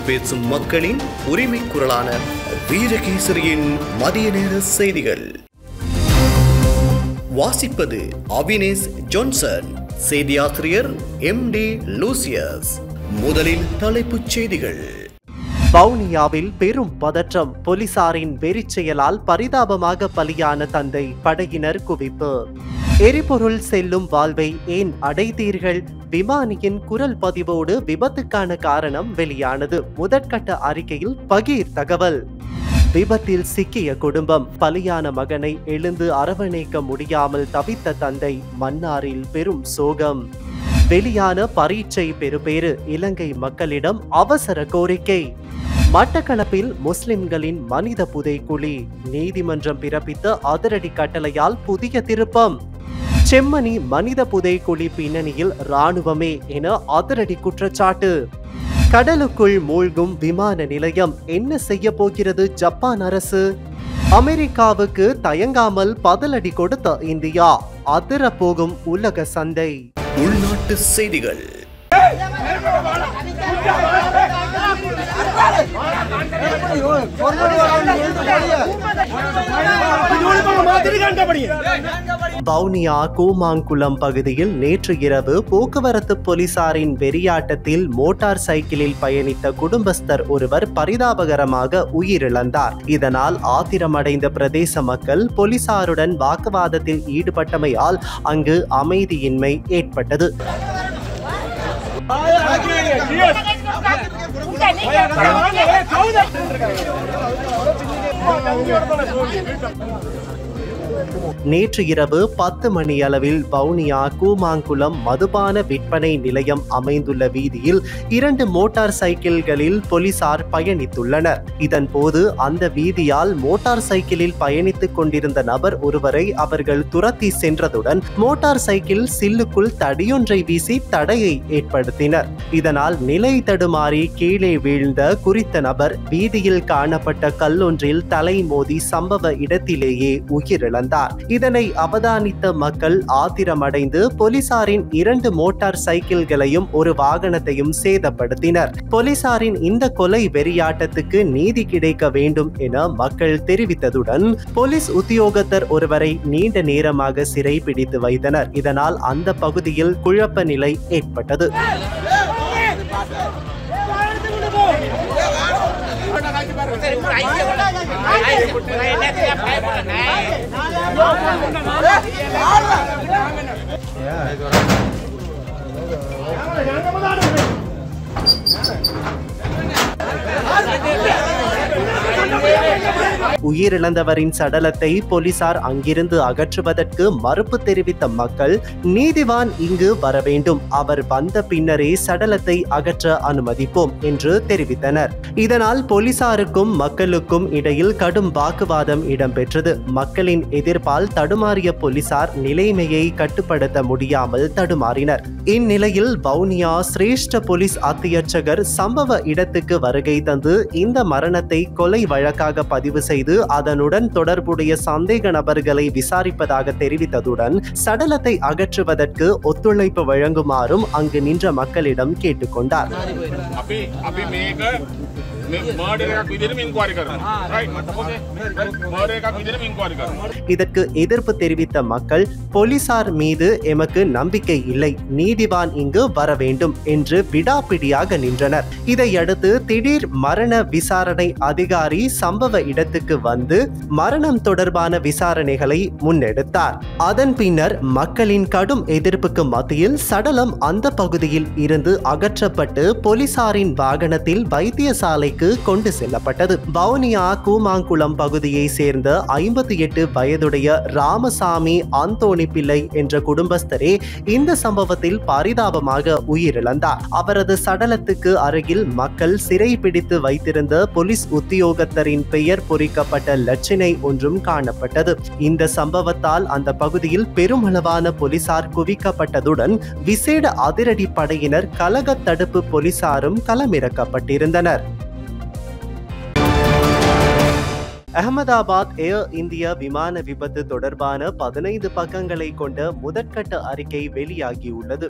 பேசும் மக்களின் உரிமை குரலான வீரகேசரியின் மதிய நேர செய்திகள். வாசிப்பது அவினேஷ் ஜான்சன், செய்தியாசிரியர் MD லூசியஸ். முதலில் தலைப்புச் செய்திகள். வவுனியாவில் பெரும் பதற்றம். போலீசாரின் வெறிச் செயலால் பரிதாபமாக பலியான தந்தை. படையினர் குவிப்பு. எரிபொருள் செல்லும் வால்வை ஏன் அடைத்தீர்கள்? விமானியின் குரல் பதிவோடு விபத்துக்கான காரணம் வெளியானது. முதற்கட்ட அறிக்கையில் பகீர் தகவல். விபத்தில் சிக்கிய குடும்பம். பலியான மகனை எழுந்து அரவணைக்க முடியாமல் தவித்த தந்தை. மன்னாரில் பெரும் சோகம். வெளியான பரீட்சை பெறுபேறு. இலங்கை மக்களிடம் அவசர கோரிக்கை. மட்டக்களப்பில் முஸ்லிம்களின் மனித புதைக்குழி. நீதிமன்றம் பிறப்பித்த அதிரடி கட்டளையால் புதிய திருப்பம். செம்மணி மனித புதைக்குழி பின்னணியில் இராணுவமே என அதிரடி குற்றச்சாட்டு. கடலுக்குள் மூழ்கும் விமான நிலையம். என்ன செய்ய போகிறது ஜப்பான் அரசு? அமெரிக்காவுக்கு தயங்காமல் பதிலடி கொடுத்த இந்தியா. அதிர போகும் உலக சந்தை. உள்நாட்டு செய்திகள். வவுனியா கூமாங்குளம் பகுதியில் நேற்று இரவு போக்குவரத்து போலீசாரின் வெறியாட்டத்தில் மோட்டார் சைக்கிளில் பயணித்த குடும்பஸ்தர் ஒருவர் பரிதாபகரமாக உயிரிழந்தார். இதனால் ஆத்திரமடைந்த பிரதேச மக்கள் போலீசாருடன் வாக்குவாதத்தில் ஈடுபட்டமையால் அங்கு அமைதியின்மை ஏற்பட்டது. நேற்று இரவு 10 மணி அளவில் வவுனியா கூமாங்குளம் மதுபான விற்பனை நிலையம் அமைந்துள்ள வீதியில் 2 மோட்டார் சைக்கிள்களில் போலீசார் பயணித்துள்ளனர். இதன் போது அந்த வீதியால் மோட்டார் சைக்கிளில் பயணித்துக் கொண்டிருந்த நபர் ஒருவரை அவர்கள் துரத்தி சென்றதுடன் மோட்டார் சைக்கிள் சில்லுக்குள் தடியொன்றை வீசி தடையை ஏற்படுத்தினர். இதனால் நிலை தடுமாறி கீழே வீழ்ந்த குறித்த நபர் வீதியில் காணப்பட்ட கல்லொன்றில் தலை மோதி சம்பவ இடத்திலேயே உயிரிழந்தார். இதனை அவதானித்த மக்கள் ஆத்திரமடைந்து போலீசாரின் 2 மோட்டார் சைக்கிள்களையும் ஒரு வாகனத்தையும் சேதப்படுத்தினர். போலீசாரின் இந்த கொலை வெறியாட்டத்துக்கு நீதி கிடைக்க வேண்டும் என மக்கள் தெரிவித்ததுடன் போலீஸ் உத்தியோகத்தர் ஒருவரை நீண்ட நேரமாக சிறை பிடித்து வைத்தனர். இதனால் அந்த பகுதியில் குழப்ப நிலை ஏற்பட்டது. உயிரிழந்தவரின் சடலத்தை போலீசார் அங்கிருந்து அகற்றுவதற்கு மறுப்பு தெரிவித்த மக்கள் நீதிவான் இங்கு வர வேண்டும், அவர் வந்த பின்னரே சடலத்தை அகற்ற அனுமதிப்போம் என்று தெரிவித்தனர். இதனால் போலீசாருக்கும் மக்களுக்கும் இடையில் கடும் வாக்குவாதம் இடம்பெற்றது. மக்களின் எதிர்ப்பால் தடுமாறிய போலீசார் நிலைமையை கட்டுப்படுத்த முடியாமல் தடுமாறினர். இந்நிலையில் வவுனியா சிரேஷ்ட போலீஸ் அத்தியட்சகர் சம்பவ இடத்துக்கு வருகை தந்து இந்த மரணத்தை கொலை வழக்காக பதிவு செய்து அதனுடன் தொடர்புடைய சந்தேக நபர்களை விசாரிப்பதாக தெரிவித்ததுடன் சடலத்தை அகற்றுவதற்கு ஒத்துழைப்பு வழங்குமாறும் அங்கு நின்ற மக்களிடம் கேட்டுக்கொண்டார். இதற்கு எதிர்ப்பு தெரிவித்த மக்கள் போலீசார் மீது எமக்கு நம்பிக்கை இல்லை, நீதிவான் இங்கு வர வேண்டும் என்று விடாப்பிடியாக நின்றனர். இதையடுத்து திடீர் மரண விசாரணை அதிகாரி சம்பவ இடத்துக்கு வந்து மரணம் தொடர்பான விசாரணைகளை முன்னெடுத்தார். அதன் பின்னர் மக்களின் கடும் எதிர்ப்புக்கு மத்தியில் சடலம் அந்த பகுதியில் இருந்து அகற்றப்பட்டு போலீசாரின் வாகனத்தில் வைத்தியசாலைக்கு கொண்டு செல்லப்பட்டது. வவுனியா கூமாங்குளம் பகுதியை சேர்ந்த 58 வயதுடைய ராமசாமி அந்தோணி பிள்ளை என்ற குடும்பஸ்தரே இந்த சம்பவத்தில் பரிதாபமாக உயிரிழந்தார். அவரது சடலத்துக்கு அருகில் மக்கள் சிறை பிடித்து வைத்திருந்த போலீஸ் உத்தியோகத்தரின் பெயர் பொறிக்கப்பட்ட லட்சணை ஒன்றும் காணப்பட்டது. இந்த சம்பவத்தால் அந்த பகுதியில் பெருமளவான போலீசார் குவிக்கப்பட்டதுடன் விசேட அதிரடி படையினர் கலக தடுப்பு போலீசாரும் களமிறக்கப்பட்டிருந்தனர். அகமதாபாத் ஏர் இந்தியா விமான விபத்து தொடர்பான 15 பக்கங்களை கொண்ட முதற்கட்ட அறிக்கை வெளியாகியுள்ளது.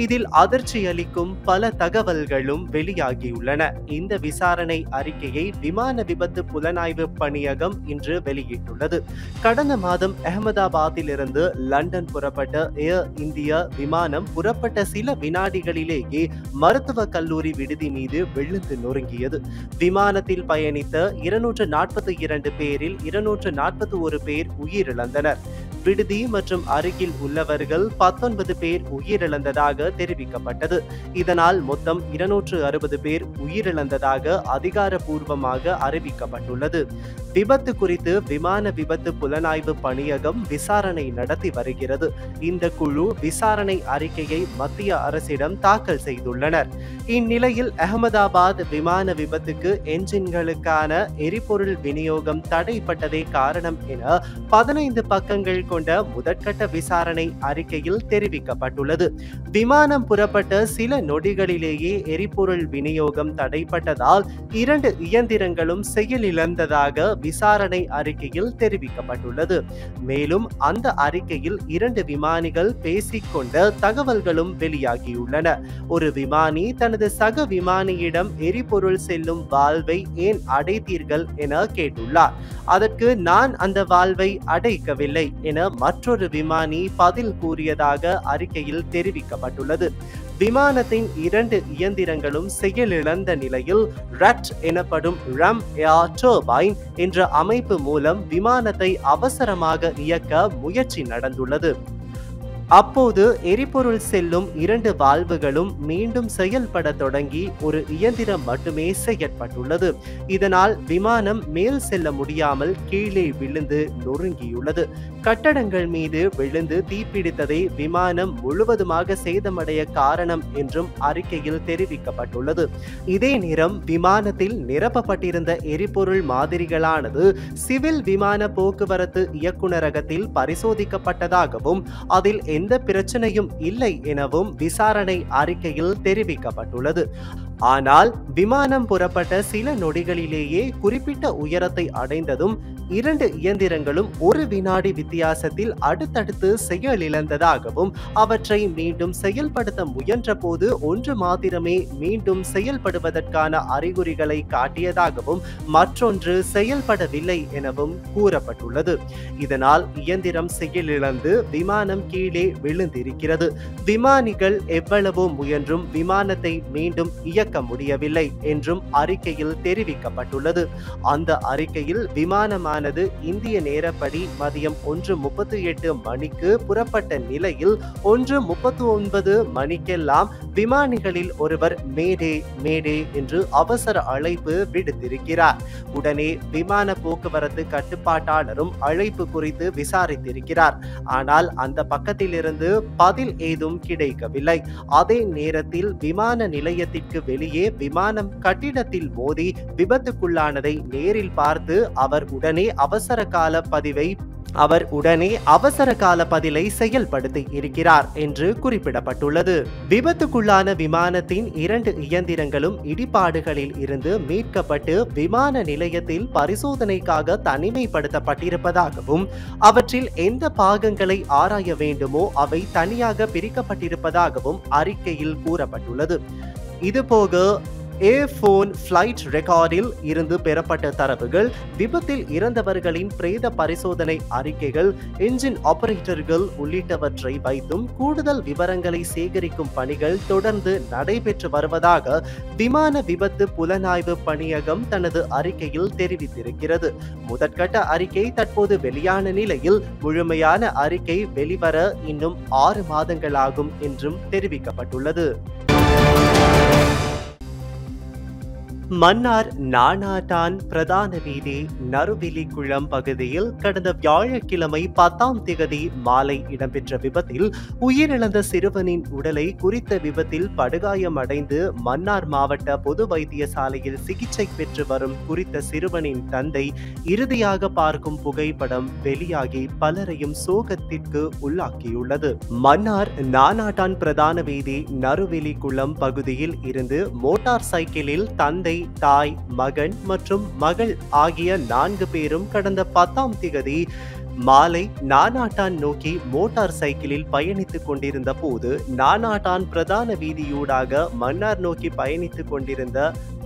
இதில் அதிர்ச்சி அளிக்கும் பல தகவல்களும் வெளியாகியுள்ளன. இந்த விசாரணை அறிக்கையை விமான விபத்து புலனாய்வு பணியகம் இன்று வெளியிட்டுள்ளது. கடந்த மாதம் அகமதாபாத்திலிருந்து லண்டன் புறப்பட்ட ஏர் இந்தியா விமானம் புறப்பட்ட சில வினாடிகளிலேயே மருத்துவக் கல்லூரி விடுதி மீது விழுந்து நொறுங்கியது. விமானத்தில் பயணித்த 242 பேரில் 241 பேர் உயிரிழந்தனர். விடுதி மற்றும் அருகில் உள்ளவர்கள் 19 பேர் உயிரிழந்ததாக தெரிவிக்கப்பட்டது. இதனால் மொத்தம் 260 பேர் உயிரிழந்ததாக அதிகாரப்பூர்வமாக அறிவிக்கப்பட்டுள்ளது. விபத்து குறித்து விமான விபத்து புலனாய்வு பணியகம் விசாரணை நடத்தி வருகிறது. இந்த குழு விசாரணை அறிக்கையை மத்திய அரசிடம் தாக்கல் செய்துள்ளனர். இந்நிலையில் அகமதாபாத் விமான விபத்துக்கு என்ஜின்களுக்கான எரிபொருள் விநியோகம் தடைப்பட்டதே காரணம் என 15 பக்கங்கள் கொண்ட முதற்கட்ட விசாரணை அறிக்கையில் தெரிவிக்கப்பட்டுள்ளது. விமானம் புறப்பட்ட சில நொடிகளிலேயே எரிபொருள் விநியோகம் தடைப்பட்டதால் 2 இயந்திரங்களும் செயலிழந்ததாக விசாரணை அறிக்கையில் தெரிவிக்கப்பட்டுள்ளது. மேலும் அந்த அறிக்கையில் 2 விமானிகள் பேசிக்கொண்ட தகவல்களும் வெளியாகியுள்ளன. ஒரு விமானி தனது சக விமானியிடம் எரிபொருள் செல்லும் வால்வை ஏன் அடைத்தீர்கள் என கேட்டுள்ளார். அதற்கு நான் அந்த வால்வை அடைக்கவில்லை என மற்றொரு விமானி பதில் கூறியதாக அறிக்கையில் தெரிவிக்கப்பட்டுள்ளது. விமானத்தின் 2 இயந்திரங்களும் செயலிழந்த நிலையில் ரட் எனப்படும் ரம் ஏர் டர்பைன் என்ற அமைப்பு மூலம் விமானத்தை அவசரமாக இயக்க முயற்சி நடந்துள்ளது. அப்போது எரிபொருள் செல்லும் 2 வால்வுகளும் மீண்டும் செயல்பட தொடங்கி ஒரு இயந்திரம் மட்டுமே செயற்பட்டுள்ளது. இதனால் விமானம் மேல் செல்ல முடியாமல் கீழே விழுந்து நொறுங்கியுள்ளது. கட்டடங்கள் மீது விழுந்து தீப்பிடித்ததை விமானம் முழுவதுமாக சேதமடைய காரணம் என்றும் அறிக்கையில் தெரிவிக்கப்பட்டுள்ளது. இதே நேரம் விமானத்தில் நிரப்பப்பட்டிருந்த எரிபொருள் மாதிரிகளானது சிவில் விமான போக்குவரத்து இயக்குநரகத்தில் பரிசோதிக்கப்பட்டதாகவும் அதில் எந்த பிரச்சனையும் இல்லை எனவும் விசாரணை அறிக்கையில் தெரிவிக்கப்பட்டுள்ளது. ஆனால் விமானம் புறப்பட்ட சில நொடிகளிலேயே குறிப்பிட்ட உயரத்தை அடைந்ததும் 2 இயந்திரங்களும் 1 வினாடி வித்தியாசத்தில் அடுத்தடுத்து செயலிழந்ததாகவும் அவற்றை மீண்டும் செயல்படுத்த முயன்ற போது ஒன்று மாத்திரமே மீண்டும் செயல்படுவதற்கான அறிகுறிகளை காட்டியதாகவும் மற்றொன்று செயல்படவில்லை எனவும் கூறப்பட்டுள்ளது. இதனால் இயந்திரம் செயலிழந்து விமானம் கீழே விழுந்திருக்கிறது. விமானிகள் எவ்வளவோ முயன்றும் விமானத்தை மீண்டும் இயக்க முடியவில்லை என்றும் அறிக்கையில் தெரிவிக்கப்பட்டுள்ளது. அந்த அறிக்கையில் விமானமானது இந்திய நேரப்படி மதியம் 1:38 மணிக்கு புறப்பட்ட நிலையில் 1:39 மணிக்கெல்லாம் விமானிகளில் ஒருவர் மேடே மேடே என்று அவசர அழைப்பு விடுத்திருக்கிறார். உடனே விமான போக்குவரத்து கட்டுப்பாட்டாளரும் அழைப்பு குறித்து விசாரித்திருக்கிறார். ஆனால் அந்த பக்கத்திலிருந்து பதில் ஏதும் கிடைக்கவில்லை. அதே நேரத்தில் விமான நிலையத்திற்கு வெளியே விமானம் கட்டிடத்தில் மோதி விபத்துக்குள்ளானதை நேரில் பார்த்து அவர் உடனே அவசர கால பதிலை செயல்படுத்தி இருக்கிறார் என்று குறிப்பிடப்பட்டுள்ளது. விபத்துக்குள்ளான விமானத்தின் 2 இயந்திரங்களும் இடிபாடுகளில் இருந்து மீட்கப்பட்டு விமான நிலையத்தில் பரிசோதனைக்காக தனிமைப்படுத்தப்பட்டிருப்பதாகவும் அவற்றில் எந்த பாகங்களை ஆராய வேண்டுமோ அவை தனியாக பிரிக்கப்பட்டிருப்பதாகவும் அறிக்கையில் கூறப்பட்டுள்ளது. இதுபோக ஏர்போன் ஃபிளைட் ரெக்கார்டில் இருந்து பெறப்பட்ட தரவுகள், விபத்தில் இறந்தவர்களின் பிரேத பரிசோதனை அறிக்கைகள், என்ஜின் ஆபரேட்டர்கள் உள்ளிட்டவற்றை வைத்தும் கூடுதல் விவரங்களை சேகரிக்கும் பணிகள் தொடர்ந்து நடைபெற்று வருவதாக விமான விபத்து புலனாய்வு பணியகம் தனது அறிக்கையில் தெரிவித்திருக்கிறது. முதற்கட்ட அறிக்கை தற்போது வெளியான நிலையில் முழுமையான அறிக்கை வெளிவர இன்னும் 6 மாதங்களாகும் என்றும் தெரிவிக்கப்பட்டுள்ளது. மன்னார் நானாட்டான் பிரதான வீதி நறுவிலிக்குளம் பகுதியில் கடந்த வியாழக்கிழமை 10ஆம் திகதி மாலை இடம்பெற்ற விபத்தில் உயிரிழந்த சிறுவனின் உடலை குறித்த விபத்தில் படுகாயமடைந்து மன்னார் மாவட்ட பொது வைத்தியசாலையில் சிகிச்சை பெற்று வரும் குறித்த சிறுவனின் தந்தை இறுதியாக பார்க்கும் புகைப்படம் வெளியாகி பலரையும் சோகத்திற்கு உள்ளாக்கியுள்ளது. மன்னார் நானாட்டான் பிரதான வீதி நறுவிலிக்குளம் பகுதியில் இருந்து மோட்டார் சைக்கிளில் தந்தை தந்தை, தாய், மகன் மற்றும் மகள் ஆகிய 4 பேரும் கடந்த 10ஆம் திகதி மாலை நானாட்டான் நோக்கி மோட்டார் சைக்கிளில் பயணித்துக் கொண்டிருந்த போது நானாட்டான் பிரதான வீதியூடாக மன்னார் நோக்கி பயணித்துக் கொண்டிருந்த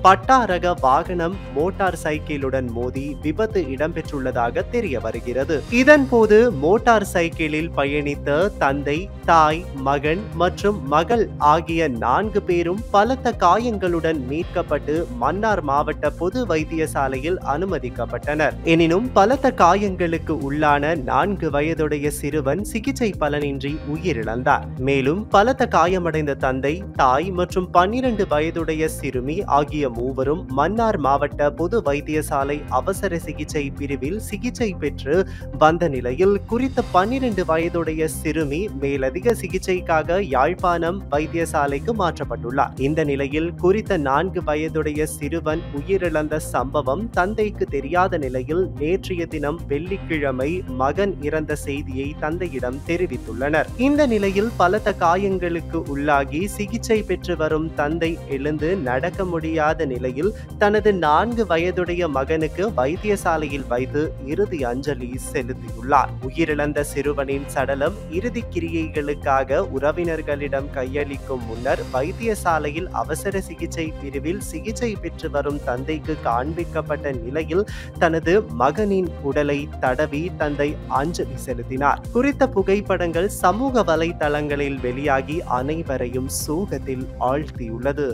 பட்டா ரக வாகனம் மோட்டார் சைக்கிளுடன் மோதி விபத்து இடம்பெற்றுள்ளதாக தெரிய வருகிறது. இதன் போது மோட்டார் சைக்கிளில் பயணித்த தந்தை, தாய், மகன் மற்றும் மகள் ஆகிய 4 பேரும் பலத்த காயங்களுடன் மீட்கப்பட்டு மன்னார் மாவட்ட பொது வைத்தியசாலையில் அனுமதிக்கப்பட்டனர். எனினும் பலத்த காயங்களுக்கு உள்ளான 4 வயதுடைய சிறுவன் சிகிச்சை பலனின்றி உயிரிழந்தார். மேலும் பலத்த காயமடைந்த தந்தை, தாய் மற்றும் 12 வயதுடைய சிறுமி ஆகிய மூவரும் மன்னார் மாவட்ட பொது வைத்தியசாலை அவசர சிகிச்சை பிரிவில் சிகிச்சை பெற்று வந்த நிலையில் குறித்த 12 வயதுடைய சிறுமி மேலதிக சிகிச்சைக்காக யாழ்ப்பாணம் வைத்தியசாலைக்கு மாற்றப்பட்டுள்ளார். இந்த நிலையில் குறித்த 4 வயதுடைய சிறுவன் உயிரிழந்த சம்பவம் தந்தைக்கு தெரியாத நிலையில் நேற்றைய தினம் வெள்ளிக்கிழமை மகன் இறந்த செய்தியை தந்தையிடம் தெரிவித்துள்ளனர். இந்த நிலையில் பலத்த காயங்களுக்கு உள்ளாகி சிகிச்சை பெற்று வரும் தந்தை எழுந்து நடக்க முடியாத நிலையில் தனது 4 வயதுடைய மகனுக்கு வைத்தியசாலையில் வைத்து இறுதி அஞ்சலி செலுத்தியுள்ளார். உயிரிழந்த சிறுவனின் சடலம் இறுதி கிரியைகளுக்காக உறவினர்களிடம் கையளிக்கும் முன்னர் வைத்தியசாலையில் அவசர சிகிச்சை பிரிவில் சிகிச்சை பெற்று வரும் தந்தைக்கு காண்பிக்கப்பட்ட நிலையில் தனது மகனின் உடலை தடவி தந்தை அஞ்சலி செலுத்தினார். குறித்த புகைப்படங்கள் சமூக வலைதளங்களில் வெளியாகி அனைவரையும் சோகத்தில் ஆழ்த்தியுள்ளது.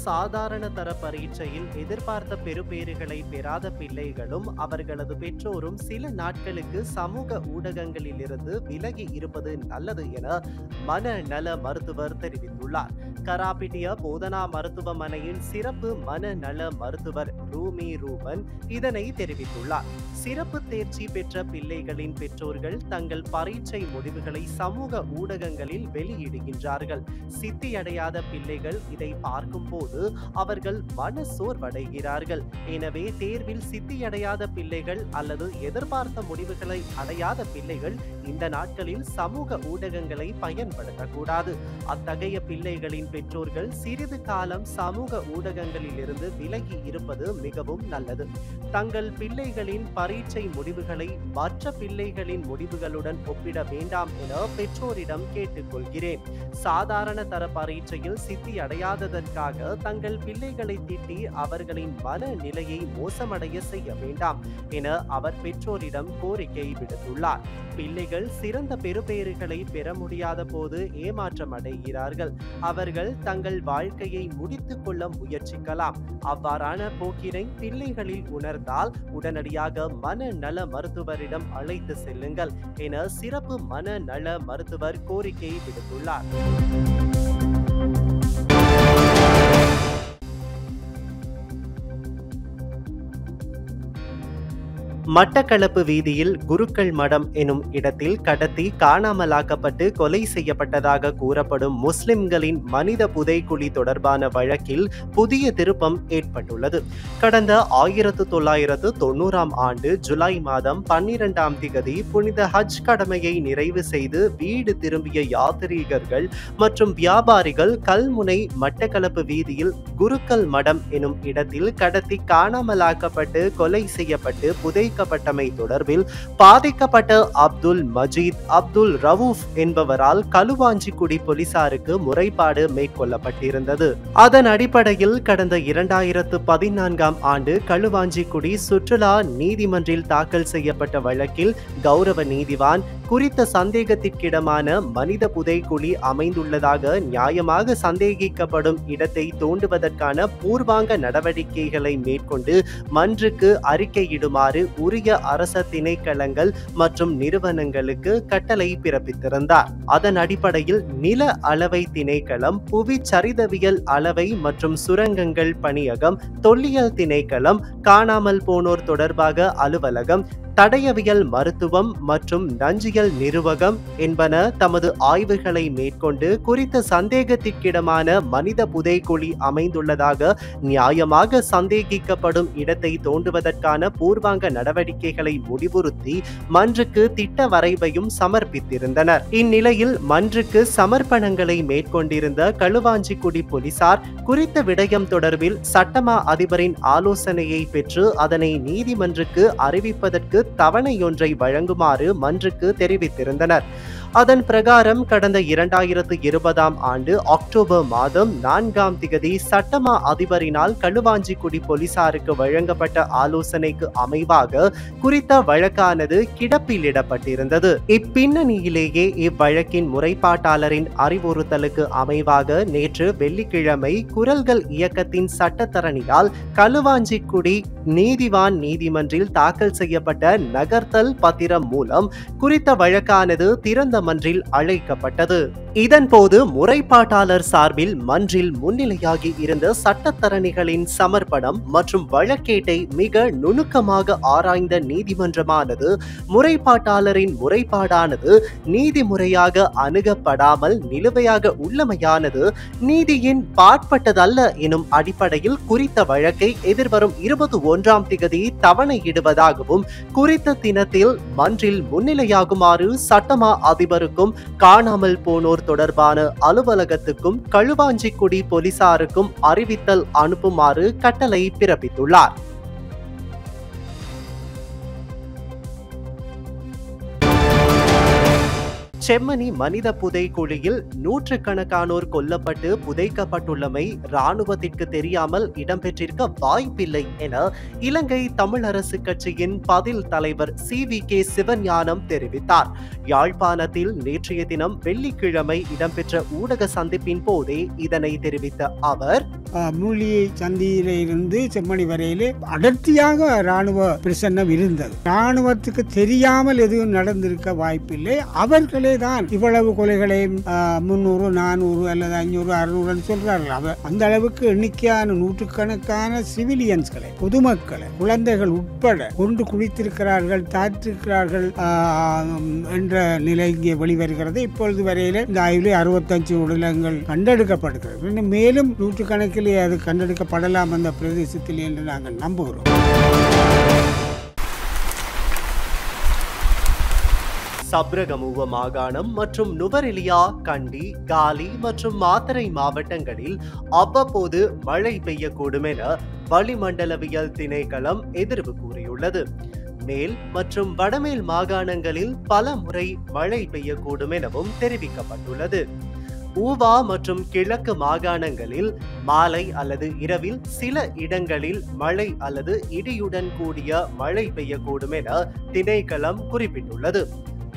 சாதாரண தர பரீட்சையில் எதிர்பார்த்த பெறுபேறுகளை பெறாத பிள்ளைகளும் அவர்களது பெற்றோரும் சில நாட்களுக்கு சமூக ஊடகங்களில் இருந்து விலகி இருப்பது நல்லது என மனநல மருத்துவர் தெரிவித்துள்ளார். கராபிட்டிய போதனா மருத்துவமனையின் சிறப்பு மனநல மருத்துவர் ரூமி ரூபன் இதனை தெரிவித்துள்ளார். சிறப்பு தேர்ச்சி பெற்ற பிள்ளைகளின் பெற்றோர்கள் தங்கள் பரீட்சை முடிவுகளை சமூக ஊடகங்களில் வெளியிடுகின்றார்கள். சித்தியடையாத பிள்ளைகள் இதை பார்க்கும் போது அவர்கள் மன சோர்வடைகிறார்கள். எனவே தேர்வில் சித்தியடையாத பிள்ளைகள் அல்லது எதிர்பார்த்த முடிவுகளை அடையாத பிள்ளைகள் இந்த நாட்களில் சமூக ஊடகங்களை பயன்படுத்தக்கூடாது. அத்தகைய பிள்ளைகளின் பெற்றோர்கள் சிறிது காலம் சமூக ஊடகங்களில் இருந்து விலகி இருப்பது மிகவும் நல்லது. தங்கள் பிள்ளைகளின் பரீட்சை முடிவுகளை மற்ற பிள்ளைகளின் முடிவுகளுடன் ஒப்பிட வேண்டாம் என பெற்றோரிடம் கேட்டுக்கொள்கிறேன். சாதாரண தர பரீட்சையில் சித்தி அடையாததற்காக தங்கள் பிள்ளைகளை திட்டி அவர்களின் மன நிலையை மோசமடைய செய்ய வேண்டாம் என அவர் பெற்றோரிடம் கோரிக்கை விடுத்துள்ளார். பிள்ளைகள் சிறந்த பெறுபேறுகளை பெற முடியாத போது ஏமாற்றம் அடைகிறார்கள். அவர்கள் தங்கள் வாழ்க்கையை முடித்துக் கொள்ள முயற்சிக்கலாம். அவ்வாறான போக்கினை பிள்ளைகளில் உணர்ந்தால் உடனடியாக மனநல மருத்துவரிடம் அழைத்து செல்லுங்கள் என சிறப்பு மனநல மருத்துவர் கோரிக்கை விடுத்துள்ளார். மட்டக்களப்பு வீதியில் குருக்கள் மடம் எனும் இடத்தில் கடத்தி காணாமலாக்கப்பட்டு கொலை செய்யப்பட்டதாக கூறப்படும் முஸ்லிம்களின் மனித புதைக்குழி தொடர்பான வழக்கில் புதிய திருப்பம் ஏற்பட்டுள்ளது. கடந்த 1990ஆம் ஆண்டு ஜூலை மாதம் 12ஆம் திகதி புனித ஹஜ் கடமையை நிறைவு செய்து வீடு திரும்பிய யாத்ரீகர்கள் மற்றும் வியாபாரிகள் கல்முனை மட்டக்களப்பு வீதியில் குருக்கள் மடம் எனும் இடத்தில் கடத்தி காணாமலாக்கப்பட்டு கொலை செய்யப்பட்டு புதைக்கப்பட்டமை தொடர்பில் பாதிக்கப்பட்ட அப்துல் மஜீத் அப்துல் ரவூஃப் என்பவரால் களுவாஞ்சிக்குடி போலீசாருக்கு முறைப்பாடு மேற்கொள்ளப்பட்டிருந்தது. அதன் அடிப்படையில் கடந்த 2014ஆம் ஆண்டு களுவாஞ்சிக்குடி சுற்றுலா நீதிமன்றில் தாக்கல் செய்யப்பட்ட வழக்கில் கௌரவ நீதிவான் குறித்த சந்தேகத்திற்கிடமான மனித புதைக்குழி அமைந்துள்ளதாக நியாயமாக சந்தேகிக்கப்படும் இடத்தை தோண்டுவதற்கான பூர்வாங்க நடவடிக்கைகளை மேற்கொண்டு மன்றுக்கு அறிக்கையிடுமாறு உரிய அரச திணைக்களங்கள் மற்றும் நிறுவனங்களுக்கு கட்டளை பிறப்பித்திருந்தார். அதன் அடிப்படையில் நில அளவை திணைக்களம், புவி சரிதவியல் அளவை மற்றும் சுரங்கங்கள் பணியகம், தொல்லியல் திணைக்களம், காணாமல் போனோர் தொடர்பாக அலுவலகம், தடயவியல் மருத்துவம் மற்றும் நஞ்சியல் நிறுவகம் என்பன தமது ஆய்வுகளை மேற்கொண்டு குறித்த சந்தேகத்திற்கிடமான மனித புதைக்குழி அமைந்துள்ளதாக நியாயமாக சந்தேகிக்கப்படும் இடத்தை தோண்டுவதற்கான பூர்வாங்க நடவடிக்கைகளை முடிவுறுத்தி மன்றுக்கு திட்ட வரைவையும் சமர்ப்பித்திருந்தனர். இந்நிலையில் மன்றுக்கு சமர்ப்பணங்களை மேற்கொண்டிருந்த களுவாஞ்சிக்குடி போலீசார் குறித்த விடயம் தொடர்பில் சட்டமா அதிபரின் ஆலோசனையை பெற்று அதனை நீதிமன்றுக்கு அறிவிப்பதற்கு தவணையொன்றை வழங்குமாறு மன்றுக்கு தெரிவித்திருந்தனர். அதன் பிரகாரம் கடந்த 2020 ஆண்டு அக்டோபர் மாதம் 4ஆம் திகதி சட்டமா அதிபரினால் களுவாஞ்சிக்குடி போலீசாருக்கு வழங்கப்பட்ட ஆலோசனைக்கு அமைவாக குறித்த வழக்கானது கிடப்பிலிடப்பட்டிருந்தது. இப்பின்னணியிலேயே இவ்வழக்கின் முறைப்பாட்டாளரின் அறிவுறுத்தலுக்கு அமைவாக நேற்று வெள்ளிக்கிழமை குரல்கள் இயக்கத்தின் சட்டத்தரணியால் களுவாஞ்சிக்குடி நீதிவான் நீதிமன்றில் தாக்கல் செய்யப்பட்ட நகர்த்தல் பத்திரம் மூலம் குறித்த வழக்கானது திறந்த மன்றில் அழைக்கப்பட்டது. இதன்போது முறைப்பாட்டாளர் சார்பில் மன்றில் முன்னிலையாகி இருந்த சட்டத்தரணிகளின் சமர்ப்பணம் மற்றும் வழக்கேட்டை மிக நுணுக்கமாக ஆராய்ந்த நீதிமன்றமானது முறைப்பாட்டாளரின் முறைப்பாடானது நீதிமுறையாக அணுகப்படாமல் நிலுவையாக உள்ளமையானது நீதியின் பாற்பட்டதல்ல எனும் அடிப்படையில் குறித்த வழக்கை எதிர்வரும் 21ஆம் திகதி தவணையிடுவதாகவும் குறித்த தினத்தில் மன்றில் முன்னிலையாகுமாறு சட்டமா அதிபருக்கும் காணாமல் போனோர் தொடர்பான அலுவலகத்துக்கும் களுவாஞ்சிக்குடி போலீசாருக்கும் அறிவித்தல் அனுப்புமாறு கட்டளை பிறப்பித்துள்ளார். செம்மணி மனித புதைக்குழியில் நூற்றுக்கணக்கானோர் கொல்லப்பட்டு புதைக்கப்பட்டுள்ளமை இராணுவத்திற்கு தெரியாமல் இடம்பெற்றிருக்க வாய்ப்பில்லை என இலங்கை தமிழரசு கட்சியின் பதில் தலைவர் CVK சிவஞானம் தெரிவித்தார். யாழ்ப்பாணத்தில் நேற்றைய தினம் வெள்ளிக்கிழமை இடம்பெற்ற ஊடக சந்திப்பின் போதே இதனை தெரிவித்த அவர், மூலிகை சந்தியிலிருந்து செம்மணி வரையிலே அடர்த்தியாக இராணுவ பிரசன்னம் இருந்தது. இராணுவத்துக்கு தெரியாமல் எதுவும் நடந்திருக்க வாய்ப்பில்லை. அவர்களே தான் இவ்வளவு கொலைகளையும் 300, 400 அல்லது 500, 600 சொல்றார்கள். அந்த அளவுக்கு எண்ணிக்கையான நூற்றுக்கணக்கான சிவிலியன்ஸ்களை, பொதுமக்களை, குழந்தைகள் உட்பட கொண்டு குளித்திருக்கிறார்கள், தாற்றிருக்கிறார்கள் என்ற நிலை இங்கே வெளிவருகிறது. இப்பொழுது வரையில இந்த ஆய்விலே 65 உடலங்கள் கண்டெடுக்கப்படுகிறது. மேலும் நூற்றுக்கணக்கிலே அது கண்டெடுக்கப்படலாம் அந்த பிரதேசத்தில் என்று நாங்கள் நம்புகிறோம். சப்ரகமுவ மாகாணம் மற்றும் நுவரெலியா, கண்டி, காலி மற்றும் மாத்தறை மாவட்டங்களில் அவ்வப்போது மழை பெய்யக்கூடும் என வளிமண்டலவியல் திணைக்களம் எதிர்வு கூறியுள்ளது. மேல் மற்றும் வடமேல் மாகாணங்களில் பல முறை மழை பெய்யக்கூடும் எனவும் தெரிவிக்கப்பட்டுள்ளது. ஊவா மற்றும் கிழக்கு மாகாணங்களில் மாலை அல்லது இரவில் சில இடங்களில் மழை அல்லது இடியுடன் கூடிய மழை பெய்யக்கூடும் என திணைக்களம் குறிப்பிட்டுள்ளது.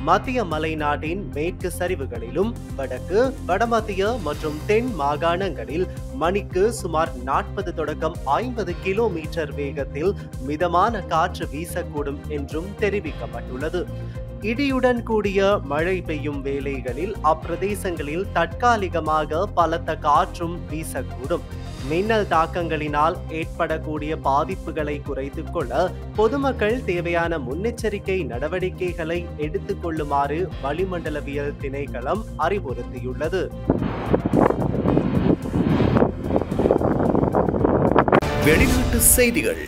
மத்திய மலைநாட்டின் மேற்கு சரிவுகளிலும் வடக்கு, வடமத்திய மற்றும் தென் மாகாணங்களில் மணிக்கு சுமார் 40 தொடக்கம் 50 கிலோமீட்டர் வேகத்தில் மிதமான காற்று வீசக்கூடும் என்றும் தெரிவிக்கப்பட்டுள்ளது. இடியுடன் கூடிய மழை பெய்யும் வேளைகளில் அப்பிரதேசங்களில் தற்காலிகமாக பலத்த காற்றும் வீசக்கூடும். மின்னல் தாக்கங்களினால் ஏற்படக்கூடிய பாதிப்புகளை குறைத்துக் கொள்ள பொதுமக்கள் தேவையான முன்னெச்சரிக்கை நடவடிக்கைகளை எடுத்துக் கொள்ளுமாறு வளிமண்டலவியல் திணைக்களம் அறிவுறுத்தியுள்ளது. வெளிநாட்டு செய்திகள்.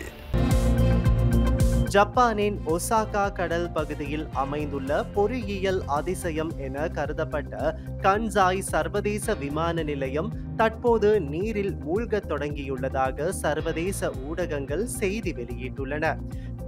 ஜப்பானின் ஒசாகா கடல் பகுதியில் அமைந்துள்ள பொறியியல் அதிசயம் என கருதப்பட்ட கன்சாய் சர்வதேச விமான நிலையம் தற்போது நீரில் மூழ்கத் தொடங்கியுள்ளதாக சர்வதேச ஊடகங்கள் செய்தி வெளியிட்டுள்ளன.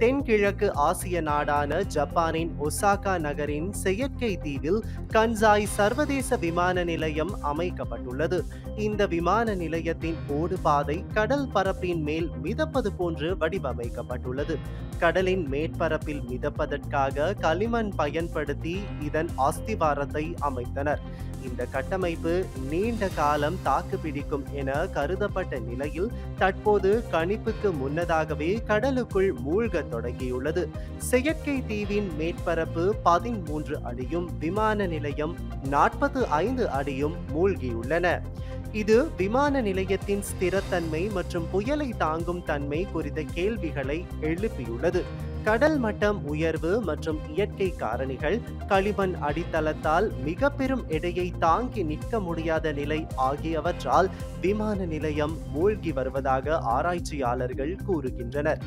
தென்கிழக்கு ஆசிய நாடான ஜப்பானின் ஒசாகா நகரின் செயற்கை தீவில் கன்சாய் சர்வதேச விமான நிலையம் அமைக்கப்பட்டுள்ளது. இந்த விமான நிலையத்தின் ஓடுபாதை கடல் பரப்பின் மேல் மிதப்பது போன்று வடிவமைக்கப்பட்டுள்ளது. கடலின் மேற்பரப்பில் மிதப்பதற்காக களிமண் பயன்படுத்தி இதன் அஸ்திவாரத்தை அமைத்தனர். இந்த கட்டமைப்பு நீண்ட காலம் தாக்குப்பிடிக்கும் என கருதப்பட்ட நிலையில் தற்போது கணிப்புக்கு முன்னதாகவே கடலுக்குள் மூழ்க தொடங்கியுள்ளது. செயற்கை தீவின் மேற்பரப்பு 13 அடியும் விமான நிலையம் 45 அடியும் மூழ்கியுள்ளன. இது விமான நிலையத்தின் ஸ்திரத்தன்மை மற்றும் புயலை தாங்கும் தன்மை குறித்த கேள்விகளை எழுப்பியுள்ளது. கடல் மட்டம் உயர்வு மற்றும் இயற்கை காரணிகள், களிமண் அடித்தளத்தால் மிக பெரும் எடையை தாங்கி நிற்க முடியாத நிலை ஆகியவற்றால் விமான நிலையம் மூழ்கி வருவதாக ஆராய்ச்சியாளர்கள் கூறுகின்றனர்.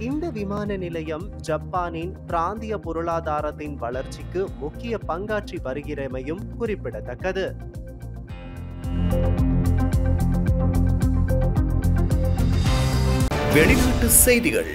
இந்த விமான நிலையம் ஜப்பானின் பிராந்திய பொருளாதாரத்தின் வளர்ச்சிக்கு முக்கிய பங்காற்றி வருகிறமையும் குறிப்பிடத்தக்கது. வெளிநாட்டு செய்திகள்.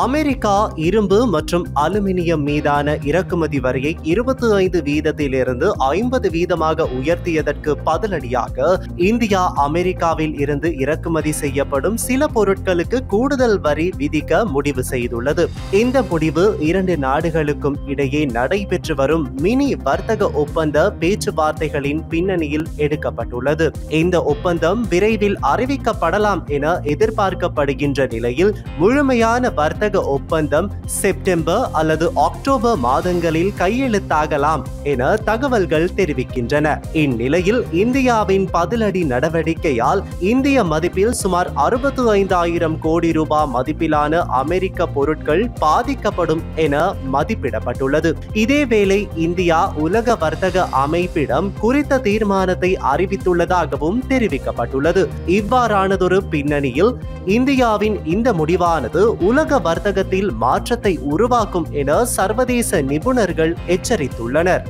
அமெரிக்கா இரும்பு மற்றும் அலுமினியம் மீதான இறக்குமதி வரியை 25% 50% உயர்த்தியதற்கு பதிலடியாக இந்தியா அமெரிக்காவில் இருந்து இறக்குமதி செய்யப்படும் சில பொருட்களுக்கு கூடுதல் வரி விதிக்க முடிவு செய்துள்ளது. இந்த முடிவு இரண்டு நாடுகளுக்கும் இடையே நடைபெற்று வரும் மினி வர்த்தக ஒப்பந்த பேச்சுவார்த்தைகளின் பின்னணியில் எடுக்கப்பட்டுள்ளது. இந்த ஒப்பந்தம் விரைவில் அறிவிக்கப்படலாம் என எதிர்பார்க்கப்படுகின்ற நிலையில் முழுமையான வர்த்தக ஒப்பந்தம் செப்டம்பர் அல்லது அக்டோபர் மாதங்களில் கையெழுத்தாகலாம் என தகவல்கள் தெரிவிக்கின்றன. இந்நிலையில் இந்தியாவின் பதிலடி நடவடிக்கையால் இந்திய மதிப்பில் சுமார் 65,000 கோடி ரூபாய் மதிப்பிலான அமெரிக்க பொருட்கள் பாதிக்கப்படும் என மதிப்பிடப்பட்டுள்ளது. இதேவேளை இந்தியா உலக வர்த்தக அமைப்பிடம் குறித்த தீர்மானத்தை அறிவித்துள்ளதாகவும் தெரிவிக்கப்பட்டுள்ளது. இவ்வாறானதொரு பின்னணியில் இந்தியாவின் இந்த முடிவானது உலக வர்த்தகத்தில் மாற்றத்தை உருவாக்கும் என சர்வதேச நிபுணர்கள் எச்சரித்துள்ளனர்.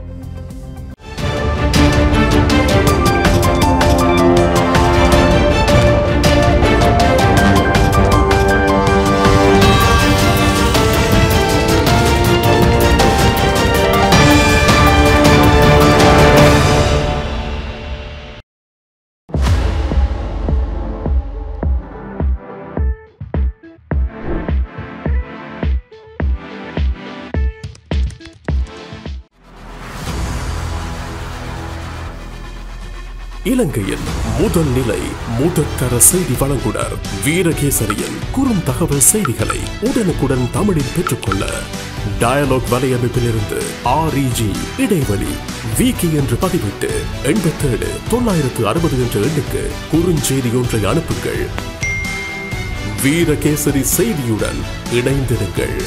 இலங்கையின் முதல் நிலை முதற்தர செய்தி வழங்குனர் வீரகேசரியின் குறுந்தகவல் செய்திகளை உடனுக்குடன் தமிழில் பெற்றுக்கொள்ள டயலாக் வலையமைப்பிலிருந்து REG இடைவெளி வீக்கி என்று பதிவிட்டு 87 960 என்ற எண்ணுக்கு குறுஞ்செய்தி ஒன்றை அனுப்புங்கள். வீரகேசரி செய்தியுடன் இணைந்திருங்கள்.